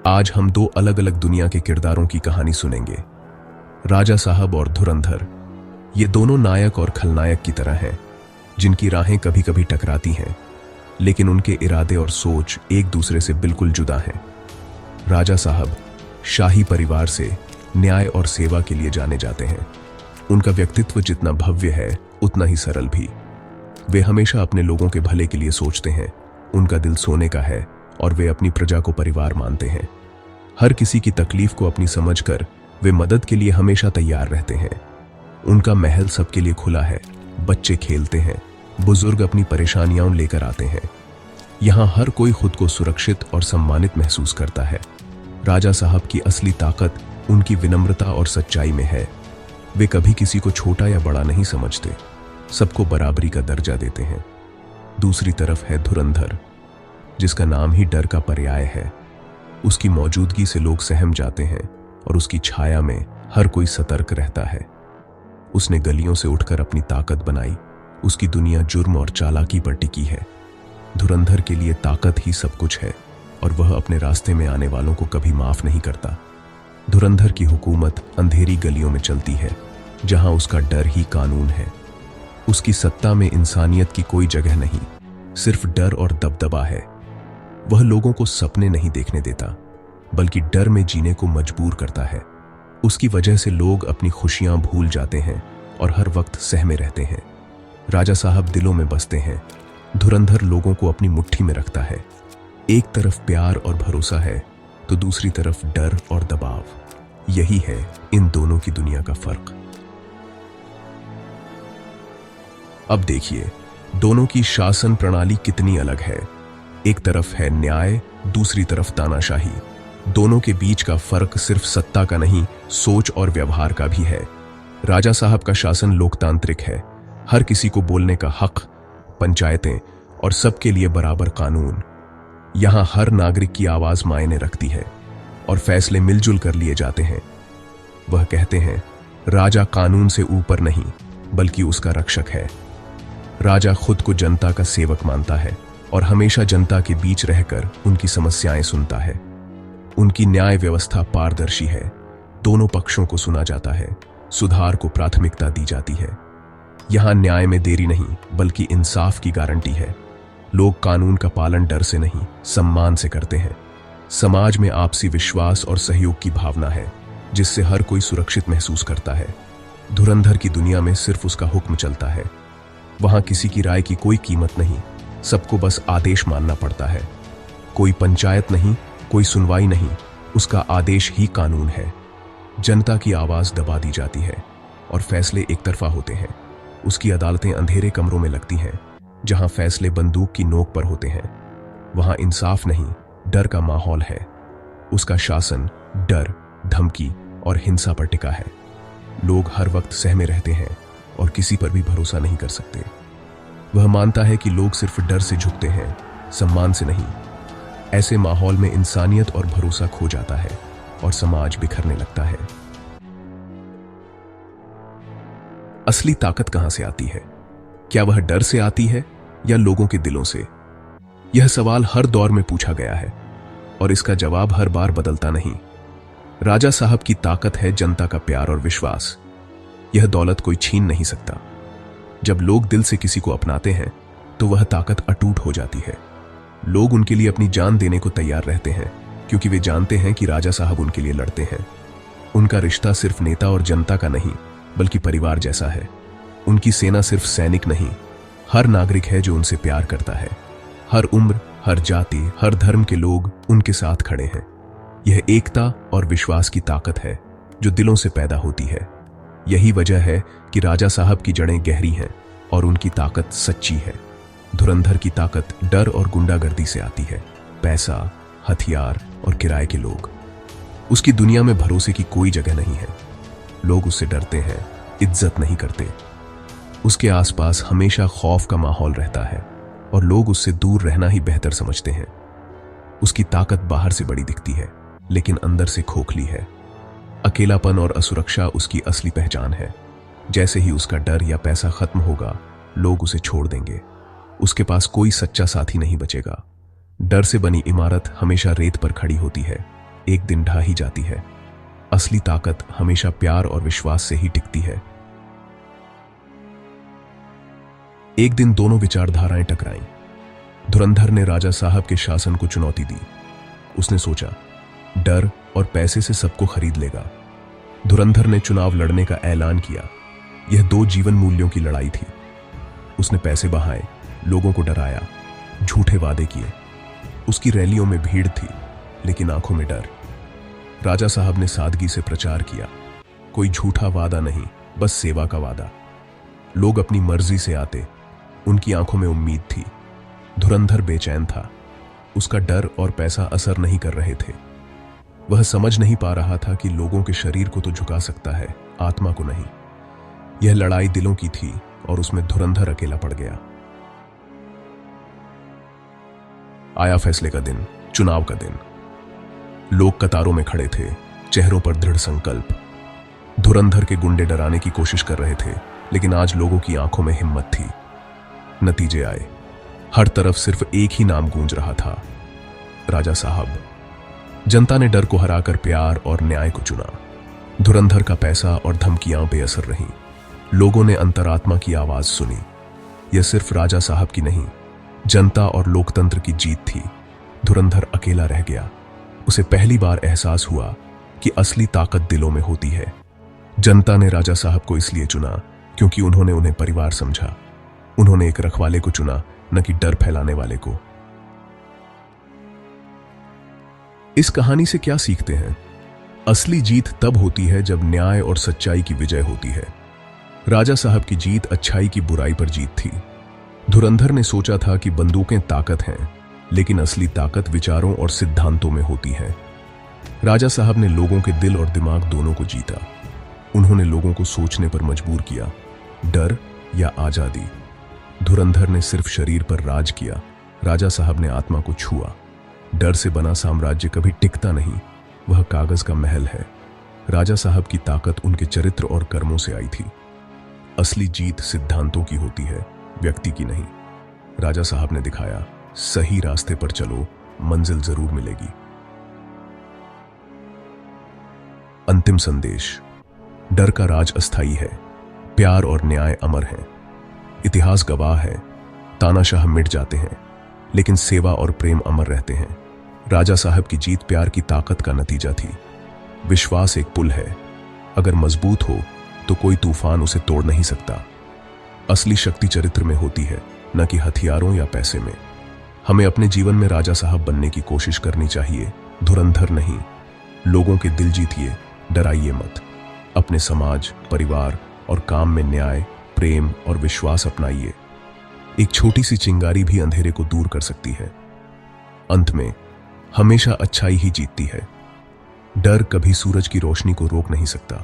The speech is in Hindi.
आज हम दो अलग अलग दुनिया के किरदारों की कहानी सुनेंगे। राजा साहब और धुरंधर। ये दोनों नायक और खलनायक की तरह हैं, जिनकी राहें कभी कभी टकराती हैं, लेकिन उनके इरादे और सोच एक दूसरे से बिल्कुल जुदा हैं। राजा साहब शाही परिवार से न्याय और सेवा के लिए जाने जाते हैं। उनका व्यक्तित्व जितना भव्य है उतना ही सरल भी। वे हमेशा अपने लोगों के भले के लिए सोचते हैं। उनका दिल सोने का है और वे अपनी प्रजा को परिवार मानते हैं। हर किसी की तकलीफ को अपनी समझकर वे मदद के लिए हमेशा तैयार रहते हैं। उनका महल सबके लिए खुला है, बच्चे खेलते हैं, बुजुर्ग अपनी परेशानियां लेकर आते हैं। यहां हर कोई खुद को सुरक्षित और सम्मानित महसूस करता है। राजा साहब की असली ताकत उनकी विनम्रता और सच्चाई में है। वे कभी किसी को छोटा या बड़ा नहीं समझते, सबको बराबरी का दर्जा देते हैं। दूसरी तरफ है धुरंधर, जिसका नाम ही डर का पर्याय है। उसकी मौजूदगी से लोग सहम जाते हैं और उसकी छाया में हर कोई सतर्क रहता है। उसने गलियों से उठकर अपनी ताकत बनाई। उसकी दुनिया जुर्म और चालाकी पर टिकी है। धुरंधर के लिए ताकत ही सब कुछ है और वह अपने रास्ते में आने वालों को कभी माफ नहीं करता। धुरंधर की हुकूमत अंधेरी गलियों में चलती है, जहां उसका डर ही कानून है। उसकी सत्ता में इंसानियत की कोई जगह नहीं, सिर्फ डर और दबदबा है। वह लोगों को सपने नहीं देखने देता, बल्कि डर में जीने को मजबूर करता है। उसकी वजह से लोग अपनी खुशियां भूल जाते हैं और हर वक्त सहमे रहते हैं। राजा साहब दिलों में बसते हैं। धुरंधर लोगों को अपनी मुट्ठी में रखता है। एक तरफ प्यार और भरोसा है, तो दूसरी तरफ डर और दबाव। यही है इन दोनों की दुनिया का फर्क। अब देखिए, दोनों की शासन प्रणाली कितनी अलग है। एक तरफ है न्याय, दूसरी तरफ तानाशाही। दोनों के बीच का फर्क सिर्फ सत्ता का नहीं, सोच और व्यवहार का भी है। राजा साहब का शासन लोकतांत्रिक है। हर किसी को बोलने का हक, पंचायतें और सबके लिए बराबर कानून। यहां हर नागरिक की आवाज मायने रखती है और फैसले मिलजुल कर लिए जाते हैं। वह कहते हैं, राजा कानून से ऊपर नहीं, बल्कि उसका रक्षक है। राजा खुद को जनता का सेवक मानता है और हमेशा जनता के बीच रहकर उनकी समस्याएं सुनता है। उनकी न्याय व्यवस्था पारदर्शी है। दोनों पक्षों को सुना जाता है, सुधार को प्राथमिकता दी जाती है। यहां न्याय में देरी नहीं, बल्कि इंसाफ की गारंटी है। लोग कानून का पालन डर से नहीं, सम्मान से करते हैं। समाज में आपसी विश्वास और सहयोग की भावना है, जिससे हर कोई सुरक्षित महसूस करता है। धुरंधर की दुनिया में सिर्फ उसका हुक्म चलता है। वहां किसी की राय की कोई कीमत नहीं, सबको बस आदेश मानना पड़ता है। कोई पंचायत नहीं, कोई सुनवाई नहीं, उसका आदेश ही कानून है। जनता की आवाज दबा दी जाती है और फैसले एक तरफा होते हैं। उसकी अदालतें अंधेरे कमरों में लगती हैं, जहां फैसले बंदूक की नोक पर होते हैं। वहां इंसाफ नहीं, डर का माहौल है। उसका शासन डर, धमकी और हिंसा पर टिका है। लोग हर वक्त सहमे रहते हैं और किसी पर भी भरोसा नहीं कर सकते। वह मानता है कि लोग सिर्फ डर से झुकते हैं, सम्मान से नहीं। ऐसे माहौल में इंसानियत और भरोसा खो जाता है और समाज बिखरने लगता है। असली ताकत कहां से आती है? क्या वह डर से आती है या लोगों के दिलों से? यह सवाल हर दौर में पूछा गया है और इसका जवाब हर बार बदलता नहीं। राजा साहब की ताकत है जनता का प्यार और विश्वास। यह दौलत कोई छीन नहीं सकता। जब लोग दिल से किसी को अपनाते हैं, तो वह ताकत अटूट हो जाती है। लोग उनके लिए अपनी जान देने को तैयार रहते हैं, क्योंकि वे जानते हैं कि राजा साहब उनके लिए लड़ते हैं। उनका रिश्ता सिर्फ नेता और जनता का नहीं, बल्कि परिवार जैसा है। उनकी सेना सिर्फ सैनिक नहीं, हर नागरिक है जो उनसे प्यार करता है। हर उम्र, हर जाति, हर धर्म के लोग उनके साथ खड़े हैं। यह एकता और विश्वास की ताकत है, जो दिलों से पैदा होती है। यही वजह है कि राजा साहब की जड़ें गहरी हैं और उनकी ताकत सच्ची है। धुरंधर की ताकत डर और गुंडागर्दी से आती है, पैसा, हथियार और किराए के लोग। उसकी दुनिया में भरोसे की कोई जगह नहीं है। लोग उससे डरते हैं, इज्जत नहीं करते। उसके आसपास हमेशा खौफ का माहौल रहता है और लोग उससे दूर रहना ही बेहतर समझते हैं। उसकी ताकत बाहर से बड़ी दिखती है, लेकिन अंदर से खोखली है। अकेलापन और असुरक्षा उसकी असली पहचान है। जैसे ही उसका डर या पैसा खत्म होगा, लोग उसे छोड़ देंगे। उसके पास कोई सच्चा साथी नहीं बचेगा। डर से बनी इमारत हमेशा रेत पर खड़ी होती है, एक दिन ढा ही जाती है। असली ताकत हमेशा प्यार और विश्वास से ही टिकती है। एक दिन दोनों विचारधाराएं टकराईं। धुरंधर ने राजा साहब के शासन को चुनौती दी। उसने सोचा, डर और पैसे से सबको खरीद लेगा। धुरंधर ने चुनाव लड़ने का ऐलान किया। यह दो जीवन मूल्यों की लड़ाई थी। उसने पैसे बहाए, लोगों को डराया, झूठे वादे किए। उसकी रैलियों में भीड़ थी, लेकिन आंखों में डर। राजा साहब ने सादगी से प्रचार किया, कोई झूठा वादा नहीं, बस सेवा का वादा। लोग अपनी मर्जी से आते, उनकी आंखों में उम्मीद थी। धुरंधर बेचैन था। उसका डर और पैसा असर नहीं कर रहे थे। वह समझ नहीं पा रहा था कि लोगों के शरीर को तो झुका सकता है, आत्मा को नहीं। यह लड़ाई दिलों की थी और उसमें धुरंधर अकेला पड़ गया। आया फैसले का दिन, चुनाव का दिन। लोग कतारों में खड़े थे, चेहरों पर दृढ़ संकल्प। धुरंधर के गुंडे डराने की कोशिश कर रहे थे, लेकिन आज लोगों की आंखों में हिम्मत थी। नतीजे आए। हर तरफ सिर्फ एक ही नाम गूंज रहा था, राजा साहब। जनता ने डर को हराकर प्यार और न्याय को चुना। धुरंधर का पैसा और धमकियां बेअसर रहीं। लोगों ने अंतरात्मा की आवाज सुनी। यह सिर्फ राजा साहब की नहीं, जनता और लोकतंत्र की जीत थी। धुरंधर अकेला रह गया। उसे पहली बार एहसास हुआ कि असली ताकत दिलों में होती है। जनता ने राजा साहब को इसलिए चुना क्योंकि उन्होंने उन्हें परिवार समझा। उन्होंने एक रखवाले को चुना, न कि डर फैलाने वाले को। इस कहानी से क्या सीखते हैं? असली जीत तब होती है जब न्याय और सच्चाई की विजय होती है। राजा साहब की जीत अच्छाई की बुराई पर जीत थी। धुरंधर ने सोचा था कि बंदूकें ताकत हैं, लेकिन असली ताकत विचारों और सिद्धांतों में होती है। राजा साहब ने लोगों के दिल और दिमाग दोनों को जीता। उन्होंने लोगों को सोचने पर मजबूर किया, डर या आजादी। धुरंधर ने सिर्फ शरीर पर राज किया, राजा साहब ने आत्मा को छुआ। डर से बना साम्राज्य कभी टिकता नहीं, वह कागज का महल है। राजा साहब की ताकत उनके चरित्र और कर्मों से आई थी। असली जीत सिद्धांतों की होती है, व्यक्ति की नहीं। राजा साहब ने दिखाया, सही रास्ते पर चलो, मंजिल जरूर मिलेगी। अंतिम संदेश, डर का राज अस्थायी है, प्यार और न्याय अमर है। इतिहास गवाह है, तानाशाह मिट जाते हैं, लेकिन सेवा और प्रेम अमर रहते हैं। राजा साहब की जीत प्यार की ताकत का नतीजा थी। विश्वास एक पुल है, अगर मजबूत हो तो कोई तूफान उसे तोड़ नहीं सकता। असली शक्ति चरित्र में होती है, न कि हथियारों या पैसे में। हमें अपने जीवन में राजा साहब बनने की कोशिश करनी चाहिए, धुरंधर नहीं। लोगों के दिल जीतिए, डराइए मत। अपने समाज, परिवार और काम में न्याय, प्रेम और विश्वास अपनाइए। एक छोटी सी चिंगारी भी अंधेरे को दूर कर सकती है। अंत में हमेशा अच्छाई ही जीतती है। डर कभी सूरज की रोशनी को रोक नहीं सकता।